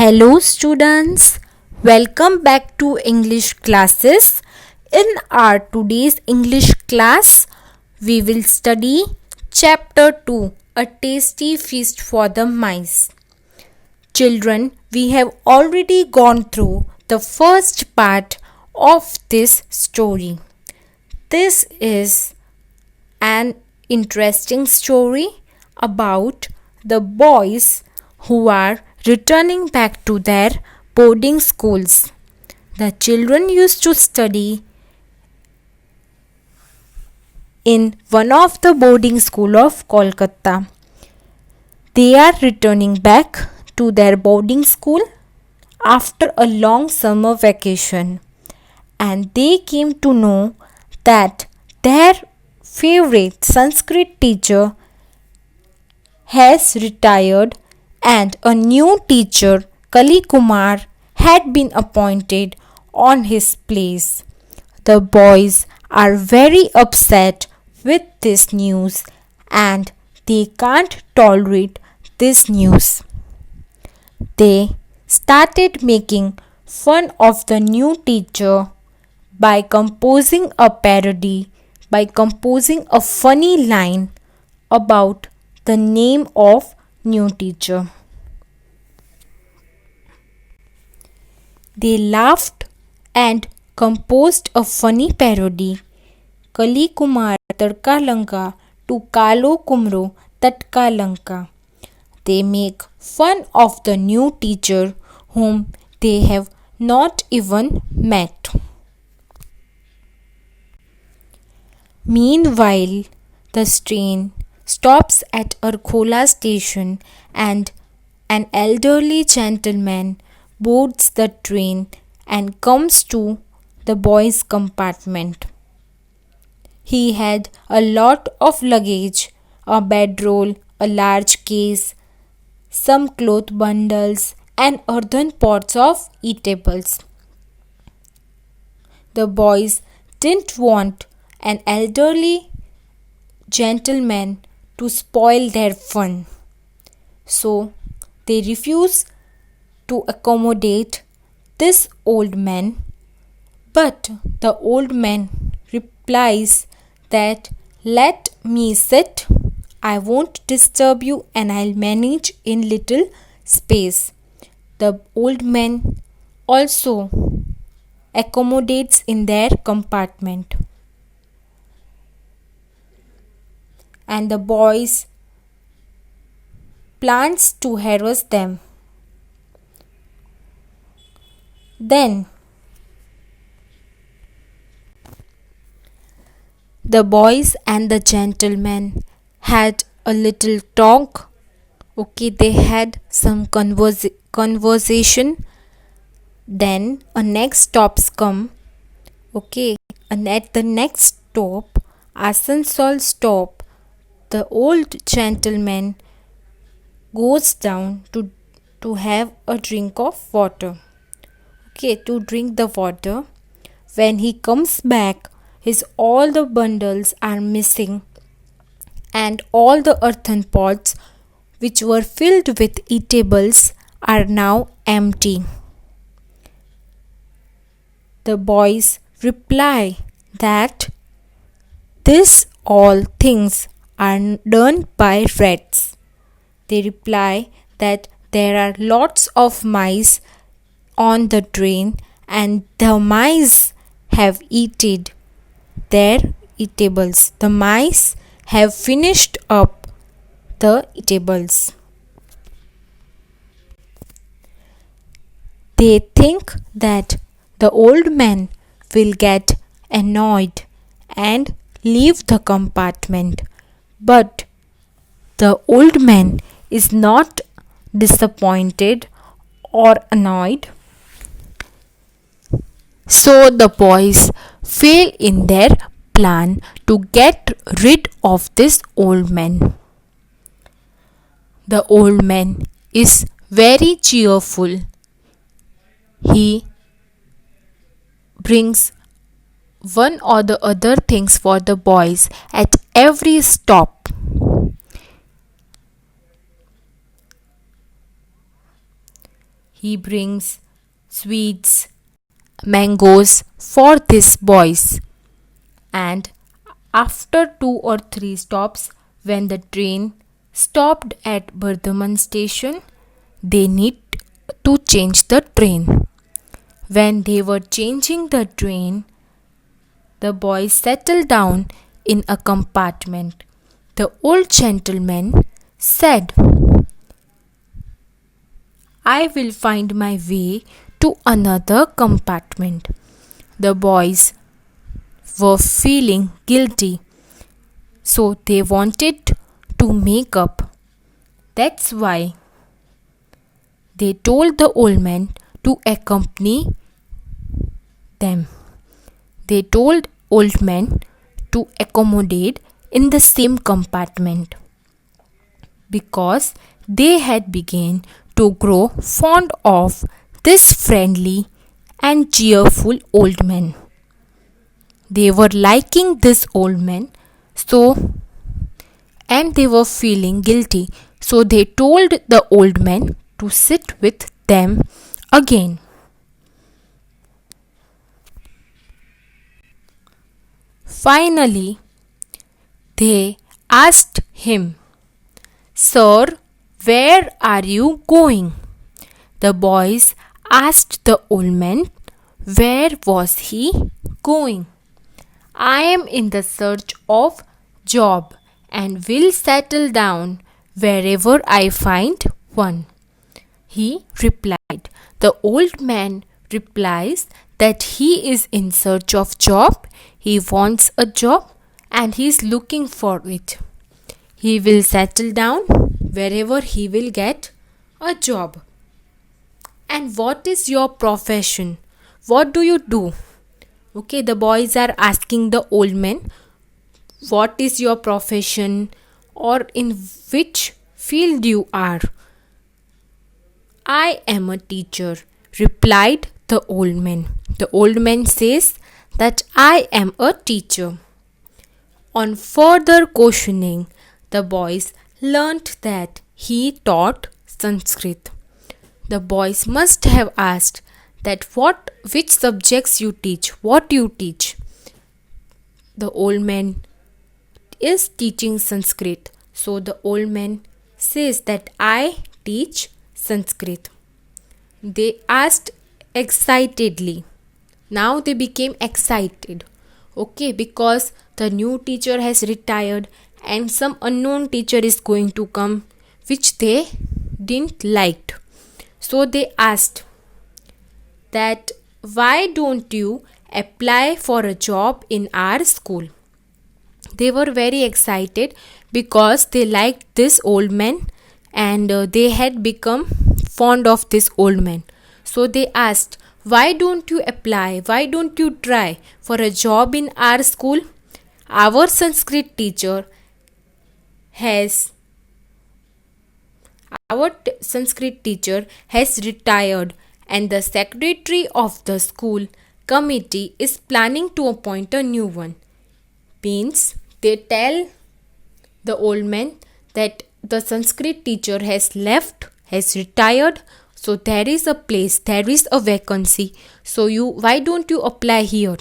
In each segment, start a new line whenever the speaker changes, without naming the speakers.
Hello students, welcome back to English classes. In our today's English class, we will study chapter 2, A Tasty Feast for the Mice. Children, we have already gone through the first part of this story. This is an interesting story about the boys who are returning back to their boarding schools. The children used to study in one of the boarding school of Kolkata. They are returning back to their boarding school after a long summer vacation, and they came to know that their favorite Sanskrit teacher has retired and a new teacher, Kali Kumar, had been appointed on his place. The boys are very upset with this news and they can't tolerate this news. They started making fun of the new teacher by composing a parody, by composing a funny line about the name of new teacher. They laughed and composed a funny parody. Kali Kumar Tadka Lanka to Kalo Kumro Tatka Lanka. They make fun of the new teacher whom they have not even met. Meanwhile, the train stops at Arkola station and an elderly gentleman boards the train and comes to the boys' compartment. He had a lot of luggage, a bedroll, a large case, some cloth bundles and earthen pots of eatables. The boys didn't want an elderly gentleman to spoil their fun, so they refuse to accommodate this old man. But the old man replies that let me sit, I won't disturb you and I'll manage in little space. The old man also accommodates in their compartment. And the boys plans to harass them. Then the boys and the gentleman had a little talk. They had some conversation. Then a next stops come. And at the next stop, Asansol stop, the old gentleman goes down to have a drink of water. To drink the water. When he comes back, all the bundles are missing and all the earthen pots which were filled with eatables are now empty. The boys reply that this all things are done by rats. They reply that there are lots of mice on the train and the mice have eaten their eatables. The mice have finished up the eatables. They think that the old man will get annoyed and leave the compartment. But the old man is not disappointed or annoyed. So the boys fail in their plan to get rid of this old man. The old man is very cheerful. He brings one or the other things for the boys at every stop. He brings sweets, mangoes for these boys. And after 2 or 3 stops, when the train stopped at Bardhaman station, they need to change the train. When they were changing the train, the boys settled down in a compartment. The old gentleman said, I will find my way to another compartment. The boys were feeling guilty, so they wanted to make up. That's why they told the old man to accompany them. They told old man to accommodate in the same compartment because they had begun to grow fond of this friendly and cheerful old man. They were liking this old man, and they were feeling guilty, so they told the old man to sit with them again. Finally, they asked him, Sir, where are you going? The boys asked the old man, where was he going? I am in the search of job and will settle down wherever I find one. He replied. The old man replies that he is in search of job, he wants a job and he is looking for it. He will settle down wherever he will get a job. And what is your profession? What do you do? Okay, the boys are asking the old man, what is your profession or in which field you are? I am a teacher, replied the old man. The old man says that I am a teacher. On further questioning, the boys learnt that he taught Sanskrit. The boys must have asked that which subjects you teach, what you teach. The old man is teaching Sanskrit. So the old man says that I teach Sanskrit. They asked excitedly. Now they became excited. Okay, because the new teacher has retired and some unknown teacher is going to come which they didn't like. So they asked that why don't you apply for a job in our school? They were very excited because they liked this old man and they had become fond of this old man. So they asked, why don't you apply? Why don't you try for a job in our school? Our Sanskrit teacher has retired and the secretary of the school committee is planning to appoint a new one. Means they tell the old man that the Sanskrit teacher has retired, so there is a place, there is a vacancy. So why don't you apply here?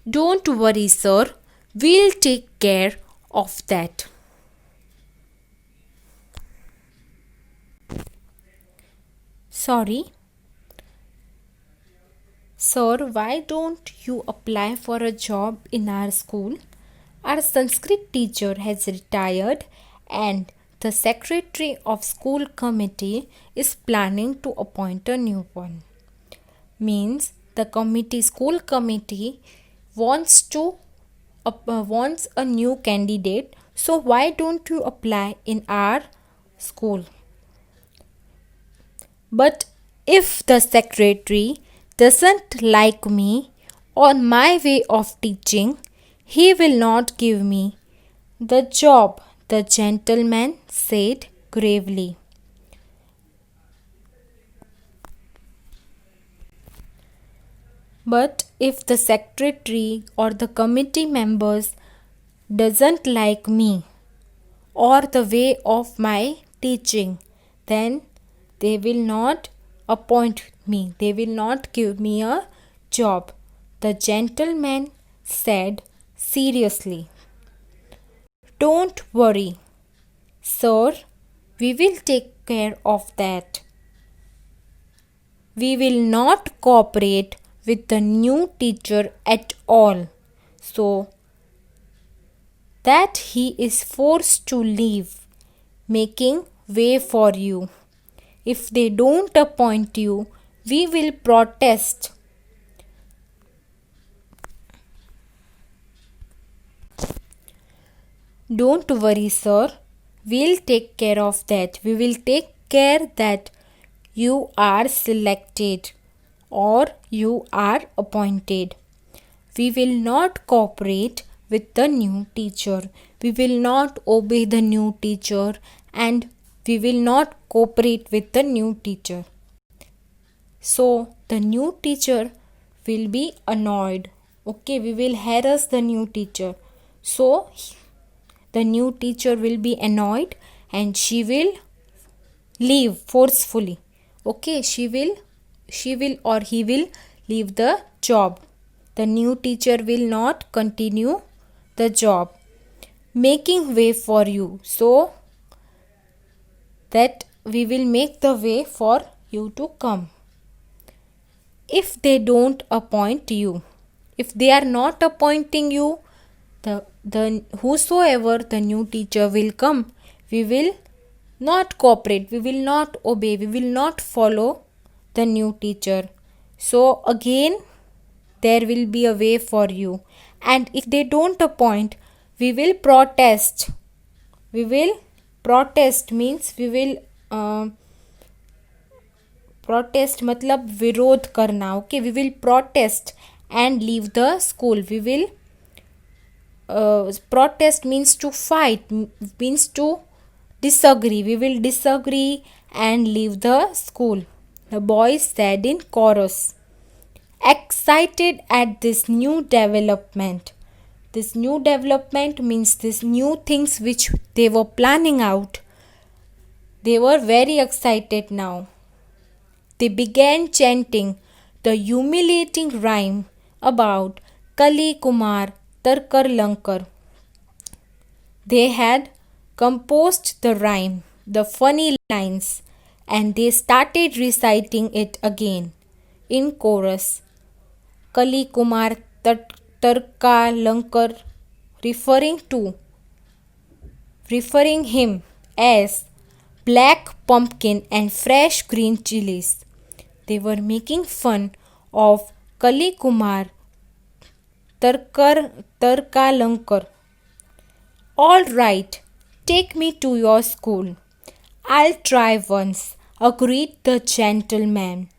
Don't worry, sir, we'll take care of that. Sorry. Sir, why don't you apply for a job in our school? Our Sanskrit teacher has retired and the secretary of school committee is planning to appoint a new one. Means the school committee wants a new candidate. So why don't you apply in our school? But if the secretary doesn't like me or my way of teaching, he will not give me the job, the gentleman said gravely. But if the secretary or the committee members doesn't like me or the way of my teaching, then They will not appoint me. They will not give me a job, the gentleman said seriously. Don't worry, sir. We will take care of that. We will not cooperate with the new teacher at all, so that he is forced to leave, making way for you. If they don't appoint you, we will protest. Don't worry, sir. We'll take care of that. We will take care that you are selected or you are appointed. We will not cooperate with the new teacher. We will not obey the new teacher and we will not cooperate with the new teacher. So the new teacher will be annoyed. Okay, we will harass the new teacher. So the new teacher will be annoyed and she will leave forcefully. Okay, she will or he will leave the job. The new teacher will not continue the job, making way for you, so that we will make the way for you to come. If they don't appoint you, if they are not appointing you, the whosoever the new teacher will come, we will not cooperate, we will not obey, we will not follow the new teacher. So again there will be a way for you. And if they don't appoint, we will protest. We will protest means we will protest मतलब विरोध करना. Okay, we will protest and leave the school. We will protest means to fight, means to disagree. We will disagree and leave the school, the boys said in chorus, excited at this new development. This new development means this new things which they were planning out. They were very excited now. They began chanting the humiliating rhyme about Kali Kumar Tarkar Lankar. They had composed the rhyme, the funny lines, and they started reciting it again in chorus. Kali Kumar Tarka Lankar, referring him as black pumpkin and fresh green chilies. They were making fun of Kali Kumar Tarka Lankar. All right, take me to your school. I'll try once, agreed the gentleman.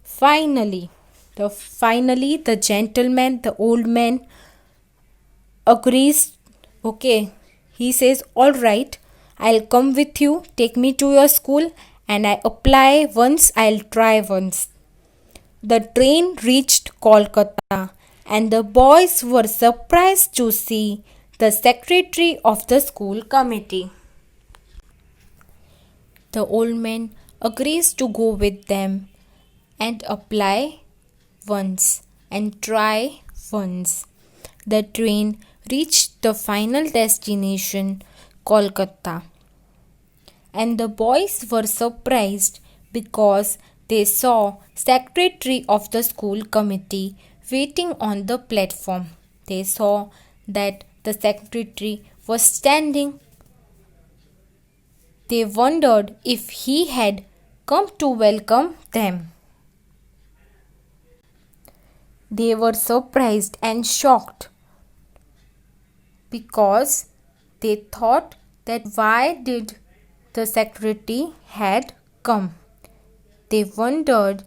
Finally, the gentleman, the old man, agrees. Okay, he says, all right, I'll come with you, take me to your school, and I apply once, I'll try once. The train reached Kolkata, and the boys were surprised to see the secretary of the school committee. The old man agrees to go with them and apply once and try once. The train reached the final destination, Kolkata, and the boys were surprised because they saw secretary of the school committee waiting on the platform. They saw that the secretary was standing. They wondered if he had come to welcome them. They were surprised and shocked because they thought that why did the secretary had come. They wondered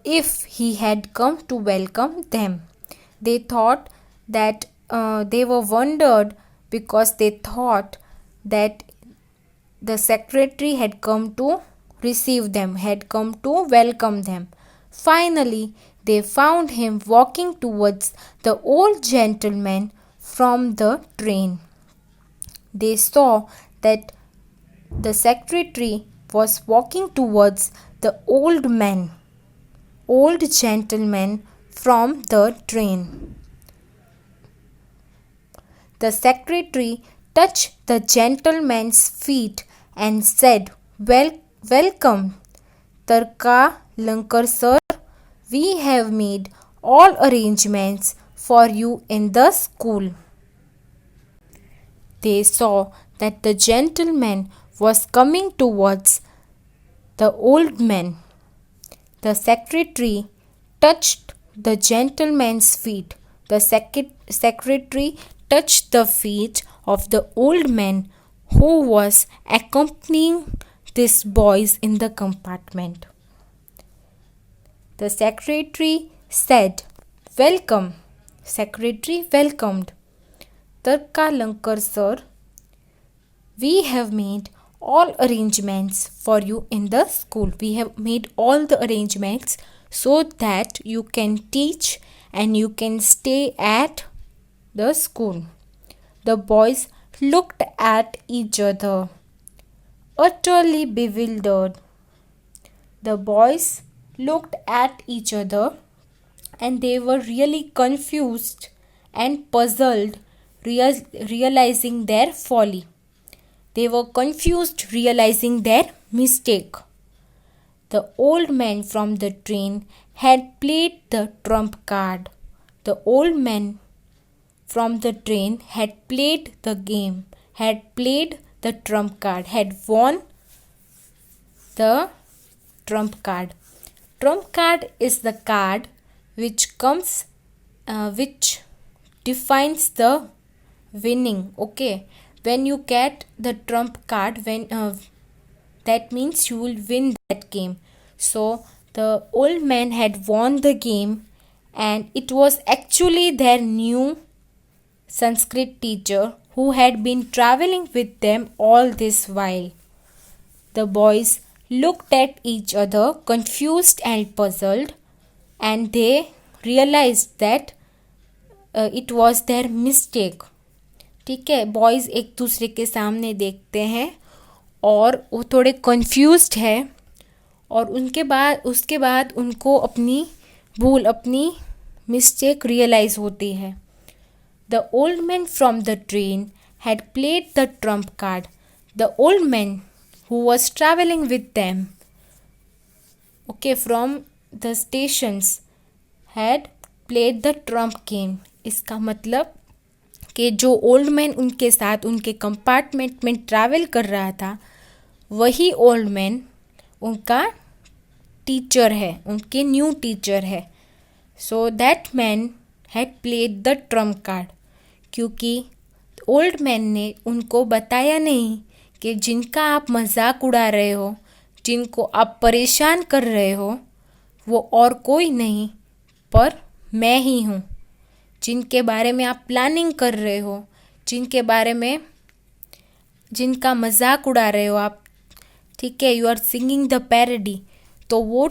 if he had come to welcome them. They thought that they were wondered because they thought that the secretary had come to receive them, had come to welcome them. Finally, they found him walking towards the old gentleman from the train. They saw that the secretary was walking towards the old gentleman from the train. The secretary touched the gentleman's feet and said, Welcome, Tarka Lankar sir. We have made all arrangements for you in the school. They saw that the gentleman was coming towards the old man. The secretary touched the gentleman's feet. The secretary touched the feet of the old man who was accompanying these boys in the compartment. The secretary said, Welcome. Secretary welcomed. Tarka Lankar sir, we have made all arrangements for you in the school. We have made all the arrangements so that you can teach and you can stay at the school. The boys looked at each other, utterly bewildered. The boys looked at each other and they were really confused and puzzled, realizing their folly. They were confused, realizing their mistake. The old man from the train had played the trump card. The old man from the train had played the game, had played the trump card, had won the trump card. Trump card is the card which defines the winning. Okay, when you get the trump card, that means you will win that game. So the old man had won the game, and it was actually their new Sanskrit teacher who had been traveling with them all this while. The boys looked at each other, confused and puzzled, and they realized that it was their mistake. ठीक है, boys एक दूसरे के सामने देखते हैं और वो थोड़े कंफ्यूज्ड है और उसके बाद उनको अपनी भूल, अपनी मिस्टेक रियलाइज़ होती है. The old man from the train had played the trump card. The old man who was traveling with them, from the stations, had played the trump game. इसका मतलब कि जो ओल्ड मैन उनके साथ उनके compartment में ट्रैवल कर रहा था, वही ओल्ड मैन उनका टीचर है, उनके न्यू टीचर है. So that man had played the trump card, क्योंकि ओल्ड मैन ने उनको बताया नहीं कि जिनका आप मजाक उड़ा रहे हो, जिनको आप परेशान कर रहे हो, वो और कोई नहीं पर मैं ही हूँ. जिनके बारे में आप प्लानिंग कर रहे हो, जिनका मजाक उड़ा रहे हो आप, ठीक है, you are singing the parody, तो वो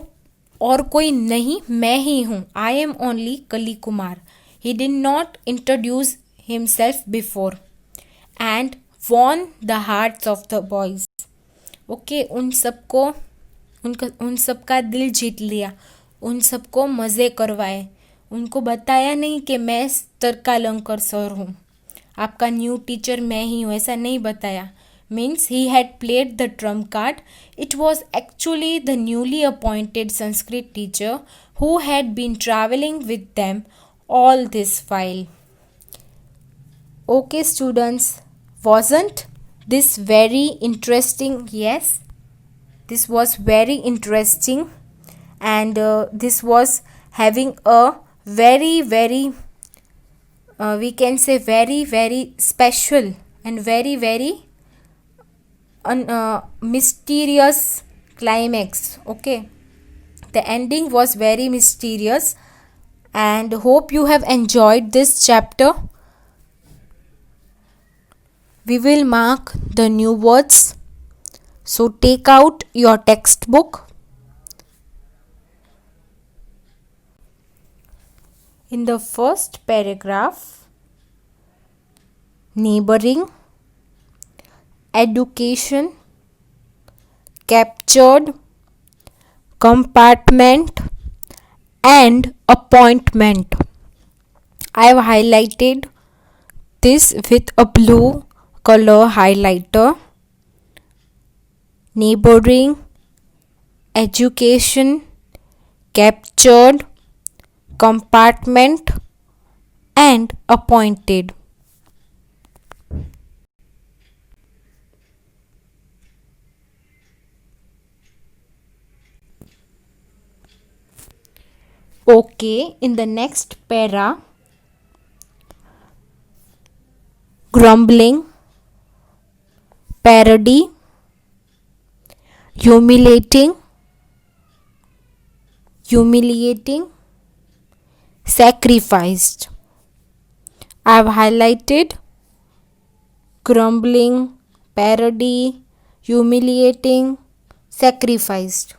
और कोई नहीं, मैं ही हूँ. आई एम ओनली कली Kumar. He did not introduce himself before and won the hearts of the boys. Okay, उन सबका दिल जीत लिया, उन सबको मज़े करवाए. उनको बताया नहीं कि मैं तरका लंकर सर हूँ, आपका न्यू टीचर मैं ही हूँ, ऐसा नहीं बताया. Means he had played the trump card. It was actually the newly appointed Sanskrit teacher who had been travelling with them all this while. Okay students, wasn't this very interesting? Yes, this was very interesting, and this was having a very we can say very special and very mysterious climax. Okay, the ending was very mysterious, and hope you have enjoyed this chapter. We will mark the new words, so take out your textbook. In the first paragraph, neighboring, education, captured, compartment, and appointment. I have highlighted this with a blue color highlighter. Neighboring, education, captured, compartment, and appointed. Okay, in the next para, grumbling, parody, humiliating, sacrificed. I have highlighted grumbling, parody, humiliating, sacrificed.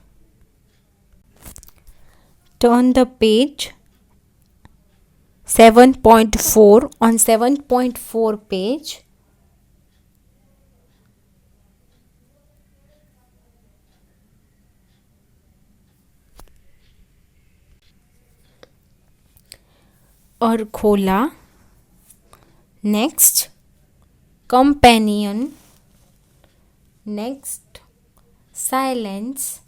Turn the page. 7.4 on 7.4 page. और खोला. Next, companion. Next, silence.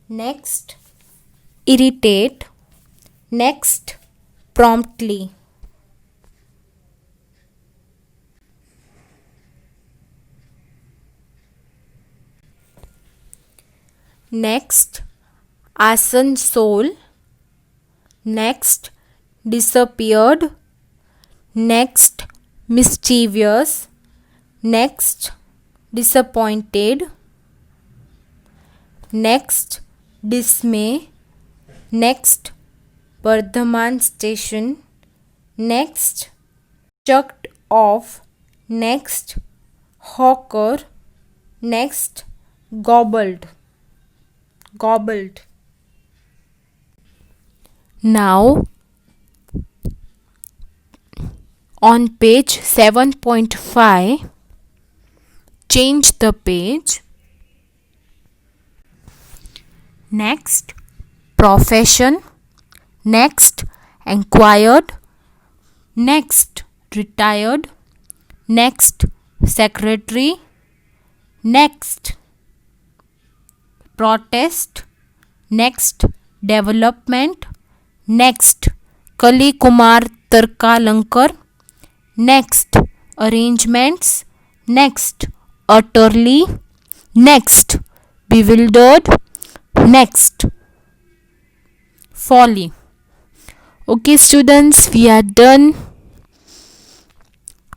Next, irritate. Next, promptly. Next, Asansol. Next, disappeared. Next, mischievous. Next, disappointed. Next, dismay. Next, Bardhaman station. Next, chucked off. Next, hawker. Next, gobbled. Now on page 7.5, change the page. Next, profession. Next, enquired. Next, retired. Next, secretary. Next, protest. Next, development. Next, Kali Kumar Tarkalankar. Next, arrangements. Next, utterly. Next, bewildered. Next, folly. Okay students, we are done.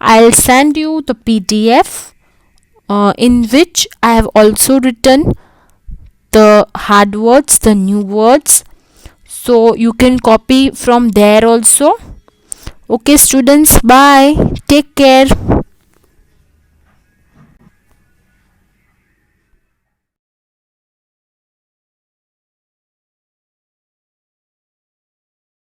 I'll send you the PDF in which I have also written the hard words, the new words, so you can copy from there also. Okay students, bye, take care.